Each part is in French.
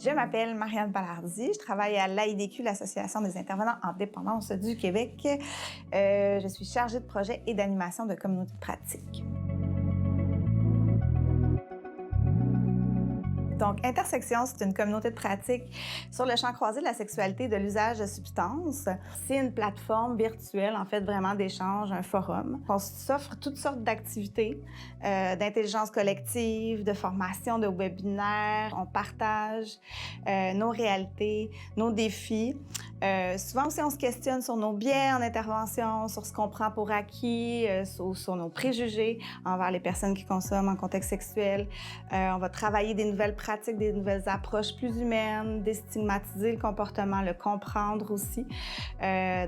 Je m'appelle Marianne Palardy, je travaille à l'AIDQ, l'Association des intervenants en dépendance du Québec. Je suis chargée de projet et d'animation de communautés de pratique. Donc, Intersection, c'est une communauté de pratique sur le champ croisé de la sexualité et de l'usage de substances. C'est une plateforme virtuelle, en fait, vraiment d'échange, un forum. On s'offre toutes sortes d'activités, d'intelligence collective, de formation, de webinaires. On partage nos réalités, nos défis. Souvent aussi, on se questionne sur nos biais en intervention, sur ce qu'on prend pour acquis, sur nos préjugés envers les personnes qui consomment en contexte sexuel. On va travailler des nouvelles pratiques, des nouvelles approches plus humaines, déstigmatiser le comportement, le comprendre aussi.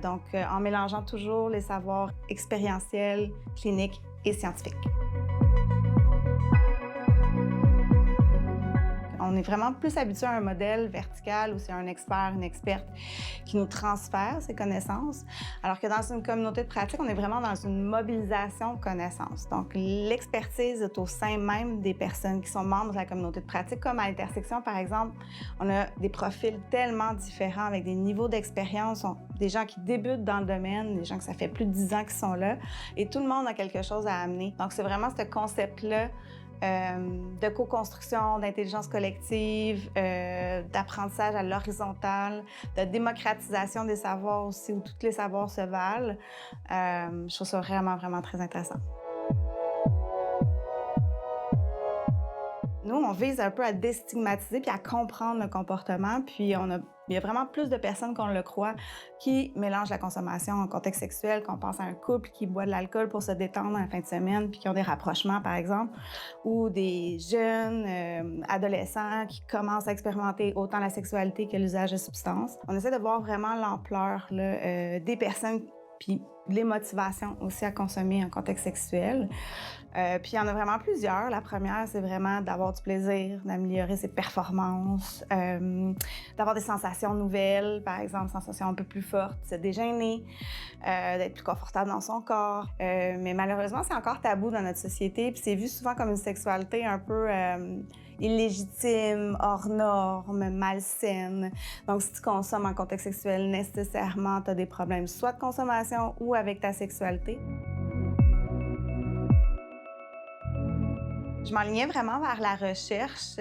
Donc, en mélangeant toujours les savoirs expérientiels, cliniques et scientifiques. On est vraiment plus habitué à un modèle vertical où c'est un expert, une experte qui nous transfère ses connaissances, alors que dans une communauté de pratique, on est vraiment dans une mobilisation de connaissances. Donc, l'expertise est au sein même des personnes qui sont membres de la communauté de pratique, comme à Intersection, par exemple. On a des profils tellement différents avec des niveaux d'expérience, des gens qui débutent dans le domaine, des gens que ça fait plus de 10 ans qu'ils sont là, et tout le monde a quelque chose à amener. Donc, c'est vraiment ce concept-là de co-construction, d'intelligence collective, d'apprentissage à l'horizontale, de démocratisation des savoirs aussi, où tous les savoirs se valent. Je trouve ça vraiment, vraiment très intéressant. Nous, on vise un peu à déstigmatiser puis à comprendre le comportement. Puis il y a vraiment plus de personnes qu'on le croit qui mélangent la consommation en contexte sexuel, qu'on pense à un couple qui boit de l'alcool pour se détendre en fin de semaine puis qui ont des rapprochements, par exemple, ou des jeunes adolescents qui commencent à expérimenter autant la sexualité que l'usage de substances. On essaie de voir vraiment l'ampleur des personnes puis les motivations aussi à consommer en contexte sexuel. Puis il y en a vraiment plusieurs. La première, c'est vraiment d'avoir du plaisir, d'améliorer ses performances, d'avoir des sensations nouvelles, par exemple, sensations un peu plus fortes, se dégainer, d'être plus confortable dans son corps. Mais malheureusement, c'est encore tabou dans notre société, puis c'est vu souvent comme une sexualité un peu illégitime, hors norme, malsaine. Donc, si tu consommes en contexte sexuel, nécessairement, tu as des problèmes soit de consommation ou avec ta sexualité. Je m'enlignais vraiment vers la recherche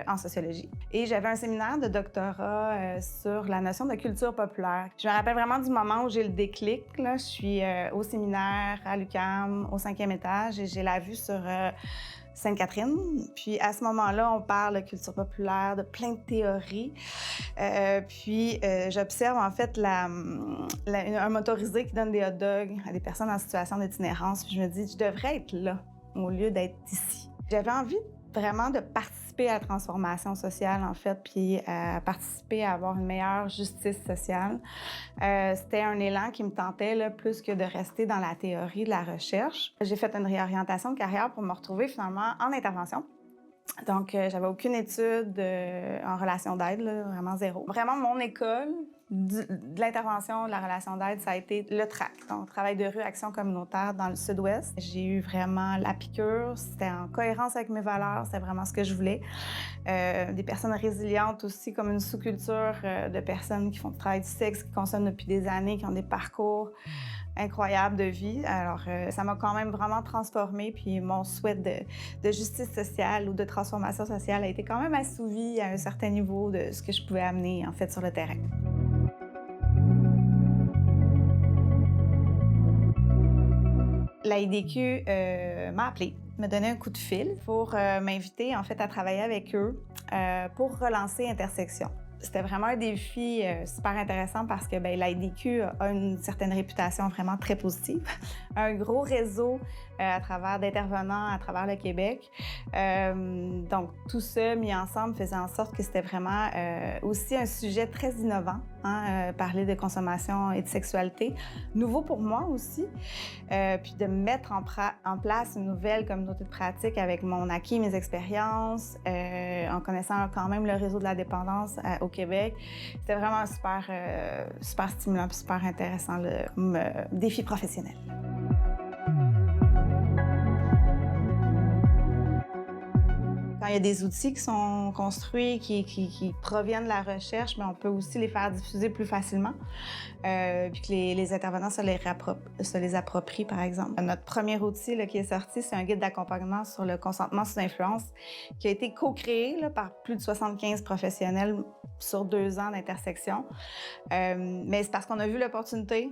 en sociologie. Et j'avais un séminaire de doctorat sur la notion de culture populaire. Je me rappelle vraiment du moment où j'ai le déclic. Là. Je suis au séminaire à l'UQAM, au 5e étage, et j'ai la vue sur Sainte-Catherine. Puis à ce moment-là, on parle de culture populaire, de plein de théories. Puis j'observe en fait un motorisé qui donne des hot dogs à des personnes en situation d'itinérance. Puis je me dis, je devrais être là au lieu d'être ici. J'avais envie vraiment de participer à la transformation sociale, en fait, puis participer à avoir une meilleure justice sociale. C'était un élan qui me tentait, là, plus que de rester dans la théorie de la recherche. J'ai fait une réorientation de carrière pour me retrouver finalement en intervention. Donc, j'avais aucune étude en relation d'aide, là, vraiment zéro. Vraiment, mon école de l'intervention, de la relation d'aide, ça a été le TRAC, donc Travail de rue, action communautaire dans le Sud-Ouest. J'ai eu vraiment la piqûre, c'était en cohérence avec mes valeurs, c'était vraiment ce que je voulais. Des personnes résilientes aussi, comme une sous-culture de personnes qui font du travail du sexe, qui consomment depuis des années, qui ont des parcours incroyable de vie. Alors, ça m'a quand même vraiment transformée, puis mon souhait de justice sociale ou de transformation sociale a été quand même assouvi à un certain niveau de ce que je pouvais amener, en fait, sur le terrain. L'AIDQ m'a appelée, me donnait un coup de fil pour m'inviter, en fait, à travailler avec eux pour relancer Intersection. C'était vraiment un défi super intéressant parce que l'AIDQ a une certaine réputation vraiment très positive. Un gros réseau à travers d'intervenants à travers le Québec. Donc, tout ça mis ensemble faisait en sorte que c'était vraiment aussi un sujet très innovant, parler de consommation et de sexualité. Nouveau pour moi aussi. Puis de mettre en place une nouvelle communauté de pratique avec mon acquis, mes expériences, en connaissant quand même le réseau de la dépendance au Québec. C'était vraiment super stimulant et super intéressant comme défi professionnel. Quand il y a des outils qui sont construits, qui proviennent de la recherche, mais on peut aussi les faire diffuser plus facilement, puis que les intervenants se les approprient, par exemple. Notre premier outil là, qui est sorti, c'est un guide d'accompagnement sur le consentement sous influence qui a été co-créé là, par plus de 75 professionnels sur 2 ans d'intersection. Mais c'est parce qu'on a vu l'opportunité.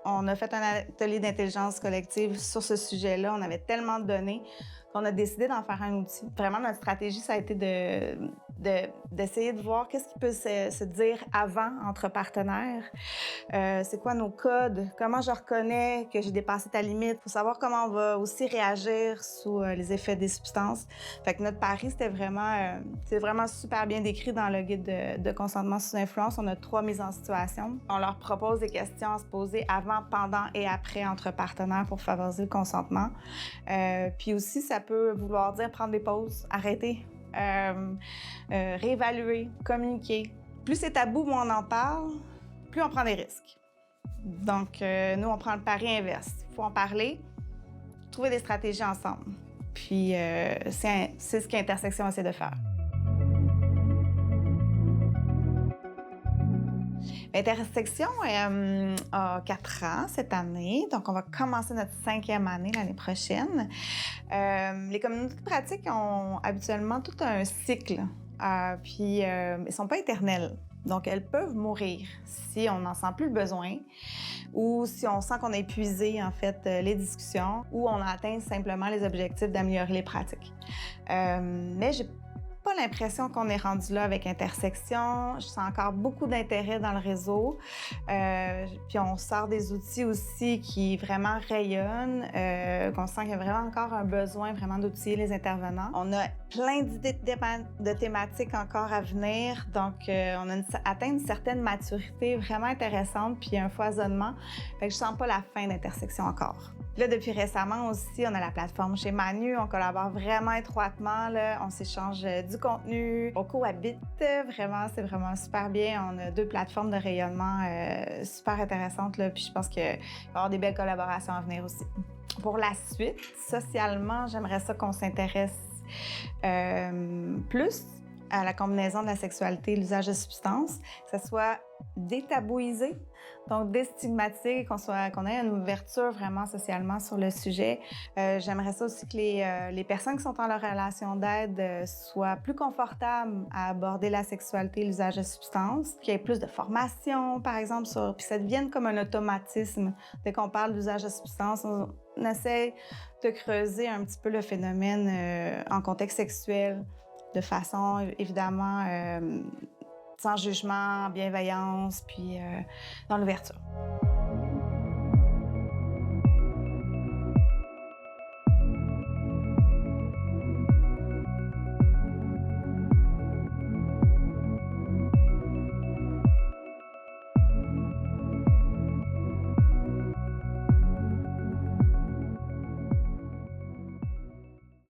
On a fait un atelier d'intelligence collective sur ce sujet-là. On avait tellement de données qu'on a décidé d'en faire un outil. Vraiment, notre stratégie, ça a été d'essayer de voir qu'est-ce qui peut se dire avant entre partenaires. C'est quoi nos codes? Comment je reconnais que j'ai dépassé ta limite? Il faut savoir comment on va aussi réagir sous les effets des substances. Fait que notre pari, c'est vraiment super bien décrit dans le guide de consentement sous influence. On a 3 mises en situation. On leur propose des questions à se poser avant, pendant et après entre partenaires pour favoriser le consentement. Puis aussi, ça peut vouloir dire prendre des pauses, arrêter, réévaluer, communiquer. Plus c'est tabou, moins on en parle, plus on prend des risques. Donc, nous, on prend le pari inverse. Il faut en parler, trouver des stratégies ensemble. Puis, c'est ce qu'Intersection essaie de faire. Intersection a 4 ans cette année, donc on va commencer notre 5e année l'année prochaine. Les communautés de pratique ont habituellement tout un cycle, puis elles ne sont pas éternelles. Donc, elles peuvent mourir si on n'en sent plus le besoin ou si on sent qu'on a épuisé, en fait, les discussions ou on a atteint simplement les objectifs d'améliorer les pratiques. Mais j'ai pas l'impression qu'on est rendu là avec Intersection. Je sens encore beaucoup d'intérêt dans le réseau. Puis on sort des outils aussi qui vraiment rayonnent, qu'on sent qu'il y a vraiment encore un besoin vraiment d'outiller les intervenants. On a plein d'idées de thématiques encore à venir. Donc, on a atteint une certaine maturité vraiment intéressante puis un foisonnement. Fait que je sens pas la fin d'Intersection encore. Là, depuis récemment aussi, on a la plateforme chez Manu. On collabore vraiment étroitement. Là. On s'échange du contenu. On cohabite vraiment. C'est vraiment super bien. On a 2 plateformes de rayonnement super intéressantes. Là. Puis je pense qu'il va y avoir des belles collaborations à venir aussi. Pour la suite, socialement, j'aimerais ça qu'on s'intéresse plus à la combinaison de la sexualité et l'usage de substances, que ce soit détabouisé, donc déstigmatisé, qu'on ait une ouverture vraiment socialement sur le sujet. J'aimerais ça aussi que les personnes qui sont en leur relation d'aide soient plus confortables à aborder la sexualité et l'usage de substances, qu'il y ait plus de formation, par exemple, puis ça devienne comme un automatisme. Dès qu'on parle d'usage de substances, on essaie de creuser un petit peu le phénomène en contexte sexuel, de façon, évidemment, sans jugement, bienveillance, puis dans l'ouverture.